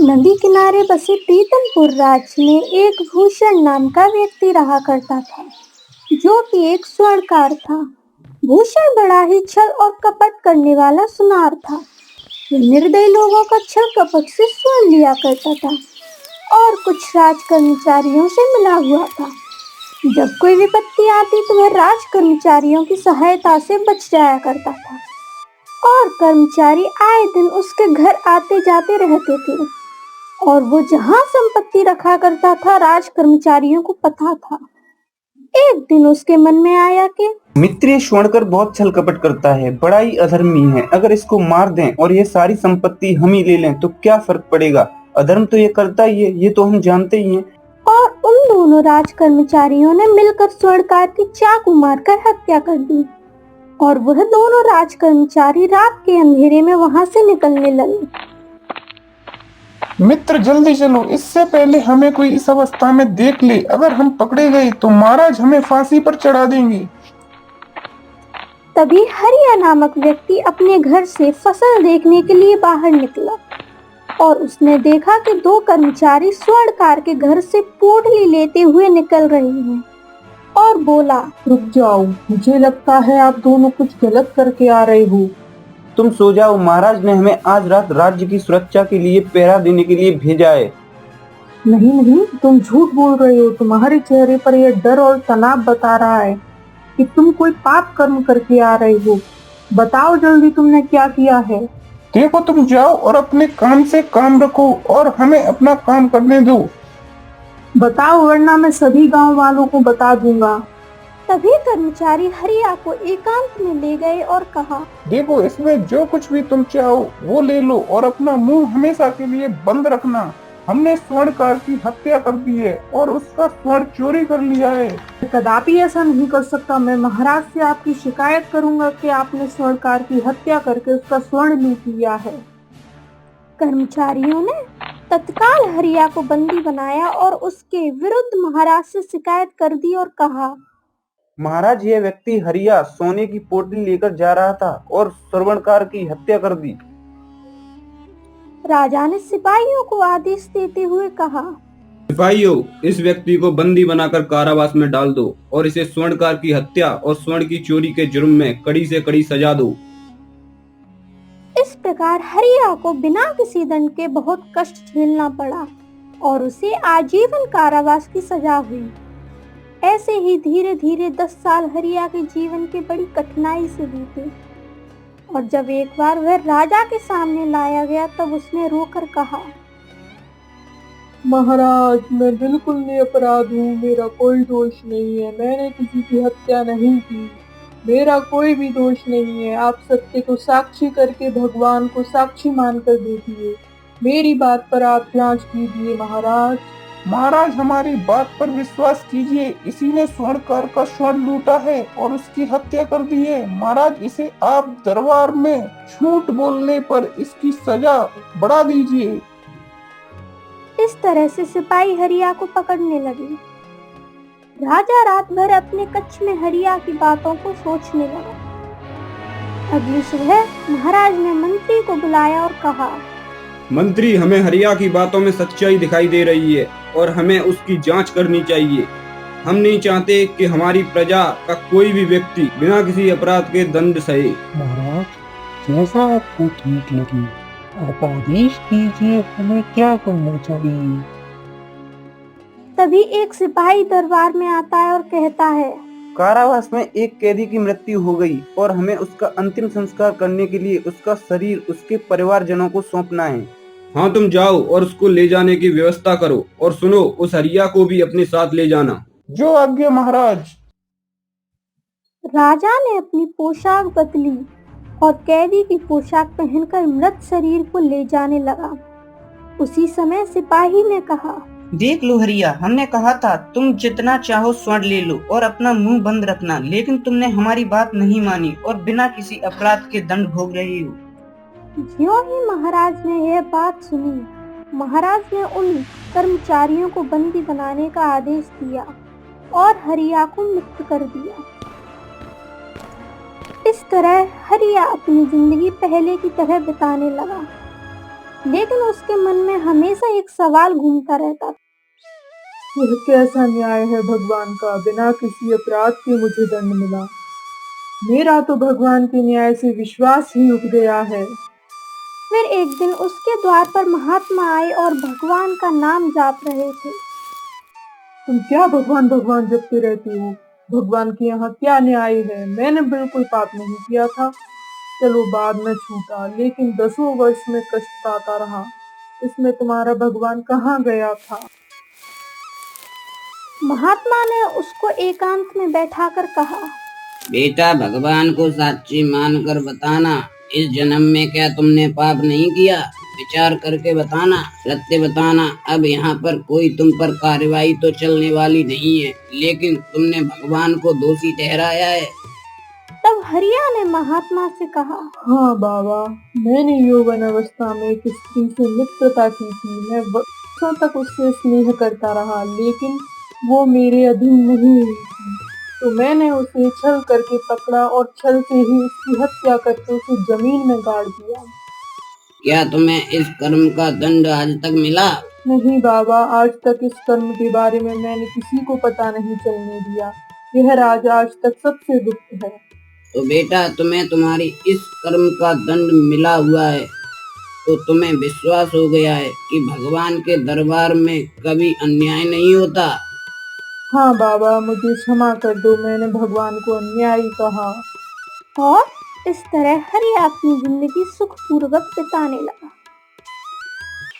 नदी किनारे बसे पीतमपुर राज्य में एक भूषण नाम का व्यक्ति रहा करता था, जो कि एक स्वर्णकार था। भूषण बड़ा ही छल और कपट करने वाला सुनार था। वो निर्दयी लोगों का छल कपट से स्वर्ण लिया करता था और कुछ राज कर्मचारियों से मिला हुआ था। जब कोई विपत्ति आती तो वह राज कर्मचारियों की सहायता से बच जाया करता था और कर्मचारी आए दिन उसके घर आते जाते रहते थे और वो जहाँ संपत्ति रखा करता था राज कर्मचारियों को पता था। एक दिन उसके मन में आया कि मित्र ये स्वर्णकर बहुत छल कपट करता है, बड़ा ही अधर्मी है। अगर इसको मार दें और ये सारी संपत्ति हम ही ले लें तो क्या फर्क पड़ेगा। अधर्म तो ये करता ही है, ये तो हम जानते ही हैं। और उन दोनों राज कर्मचारियों ने मिलकर स्वर्णकार की चाकू मारकर हत्या कर दी और वह दोनों राज कर्मचारी रात के अंधेरे में वहां से निकलने लगे। मित्र जल्दी चलो, इससे पहले हमें कोई इस अवस्था में देख ले। अगर हम पकड़े गए तो महाराज हमें फांसी पर चढ़ा देंगे। तभी हरिया नामक व्यक्ति अपने घर से फसल देखने के लिए बाहर निकला और उसने देखा कि दो कर्मचारी स्वर्णकार के घर से पोटली लेते हुए निकल रहे हैं और बोला, रुक जाओ, मुझे लगता है आप दोनों कुछ गलत करके आ रहे हो। तुम सो जाओ, महाराज ने हमें आज रात राज्य की सुरक्षा के लिए पहरा देने के लिए भेजा है। नहीं नहीं, तुम झूठ बोल रहे हो। तुम्हारे चेहरे पर यह डर और तनाव बता रहा है कि तुम कोई पाप कर्म करके आ रहे हो। बताओ जल्दी, तुमने क्या किया है। देखो, तुम जाओ और अपने काम से काम रखो और हमें अपना काम करने दो। बताओ, वरना मैं सभी गांव वालों को बता दूंगा। तभी कर्मचारी हरिया को एकांत में ले गए और कहा, देखो, इसमें जो कुछ भी तुम चाहो वो ले लो और अपना मुंह हमेशा के लिए बंद रखना। हमने स्वर्णकार की हत्या कर दी है और उसका स्वर्ण चोरी कर लिया है। कदापि ऐसा नहीं कर सकता। मैं महाराज से आपकी शिकायत करूंगा कि आपने स्वर्णकार की हत्या करके उसका स्वर्ण लूट लिया है। कर्मचारियों ने तत्काल हरिया को बंदी बनाया और उसके विरुद्ध महाराज से शिकायत कर दी और कहा, महाराज यह व्यक्ति हरिया सोने की पोटली लेकर जा रहा था और स्वर्णकार की हत्या कर दी। राजा ने सिपाहियों को आदेश देते हुए कहा, सिपाहियों, इस व्यक्ति को बंदी बनाकर कारावास में डाल दो और इसे स्वर्णकार की हत्या और स्वर्ण की चोरी के जुर्म में कड़ी से कड़ी सजा दो। इस प्रकार हरिया को बिना किसी दंड के बहुत कष्ट झेलना पड़ा और उसे आजीवन कारावास की सजा हुई। ऐसे ही धीरे धीरे 10 साल हरिया के जीवन के बड़ी कठिनाई से बीते और जब एक बार वह राजा के सामने लाया गया तब उसने रोकर कहा, महाराज, मैं बिल्कुल निरपराध हूँ। मेरा कोई दोष नहीं है। मैंने किसी की हत्या नहीं की। मेरा कोई भी दोष नहीं है। आप सत्य को साक्षी करके भगवान को साक्षी मानकर देखिए। मेरी बात पर आप जांच कीजिए महाराज। महाराज, हमारी बात पर विश्वास कीजिए। इसी ने स्वर्णकार का स्वर्ण लूटा है और उसकी हत्या कर दी है। महाराज, इसे आप दरबार में झूठ बोलने पर इसकी सजा बढ़ा दीजिए। इस तरह से सिपाही हरिया को पकड़ने लगे। राजा रात भर अपने कक्ष में हरिया की बातों को सोचने लगा। अगली सुबह महाराज ने मंत्री को बुलाया और कहा, मंत्री, हमें हरिया की बातों में सच्चाई दिखाई दे रही है और हमें उसकी जांच करनी चाहिए। हम नहीं चाहते कि हमारी प्रजा का कोई भी व्यक्ति बिना किसी अपराध के दंड सहे। महाराज, जैसा आपको ठीक लगे आप आदेश कीजिए, हमें क्या करना चाहिए। तभी एक सिपाही दरबार में आता है और कहता है, कारावास में एक कैदी की मृत्यु हो गई और हमें उसका अंतिम संस्कार करने के लिए उसका शरीर उसके परिवारजनों को सौंपना है। हाँ, तुम जाओ और उसको ले जाने की व्यवस्था करो और सुनो, उस हरिया को भी अपने साथ ले जाना। जो आज्ञा महाराज। राजा ने अपनी पोशाक बदली और कैदी की पोशाक पहनकर मृत शरीर को ले जाने लगा। उसी समय सिपाही ने कहा, देख लो हरिया, हमने कहा था तुम जितना चाहो स्वर्ण ले लो और अपना मुंह बंद रखना, लेकिन तुमने हमारी बात नहीं मानी और बिना किसी अपराध के दंड भोग रही हो। ज्यों ही महाराज ने यह बात सुनी, महाराज ने उन कर्मचारियों को बंदी बनाने का आदेश दिया और हरिया को मुक्त कर दिया। इस तरह हरिया अपनी जिंदगी पहले की तरह बिताने लगा। लेकिन उसके मन में हमेशा एक सवाल घूमता रहता था। यह कैसा न्याय है भगवान का, बिना किसी अपराध के मुझे दंड मिला। मेरा तो भगवान के न्याय से विश्वास ही उठ गया है। फिर एक दिन उसके द्वार पर महात्मा आए और भगवान का नाम जाप रहे थे। तुम क्या भगवान भगवान जपते रहती हो? भगवान के यहाँ क्या न्याय है? मैंने बिल्कुल पाप नहीं किया था। चलो बाद में छूटा, लेकिन 10 वर्ष में कष्ट पाता रहा। इसमें तुम्हारा भगवान कहाँ गया था? महात्मा ने उसको एकांत में बैठाकर कहा, बेटा, भगवान को साक्षी मानकर बताना, इस जन्म में क्या तुमने पाप नहीं किया? विचार करके बताना, सत्य बताना। अब यहाँ पर कोई तुम पर कार्रवाई तो चलने वाली नहीं है, लेकिन तुमने भगवान को दोषी ठहराया है। तब हरिया ने महात्मा से कहा, हाँ बाबा, मैंने यौवन अवस्था में एक स्त्री से मित्रता की थी। मैं वर्षों तक उससे स्नेह करता रहा, लेकिन वो मेरे अधीन नहीं हुई थी। तो मैंने उसे छल करके पकड़ा और छल से ही उसकी हत्या करके उसे जमीन में गाड़ दिया। क्या तुम्हें इस कर्म का दंड आज तक मिला? नहीं बाबा, आज तक इस कर्म के बारे में मैंने किसी को पता नहीं चलने दिया। यह राज आज तक सबसे गुप्त है। तो बेटा, तुम्हें तुम्हारी इस कर्म का दंड मिला हुआ है, तो तुम्हें विश्वास हो गया है कि भगवान के दरबार में कभी अन्याय नहीं होता। हाँ बाबा, मुझे क्षमा कर दो, मैंने भगवान को अन्यायी कहा। और इस तरह हरिया अपनी जिंदगी सुखपूर्वक बिताने लगा।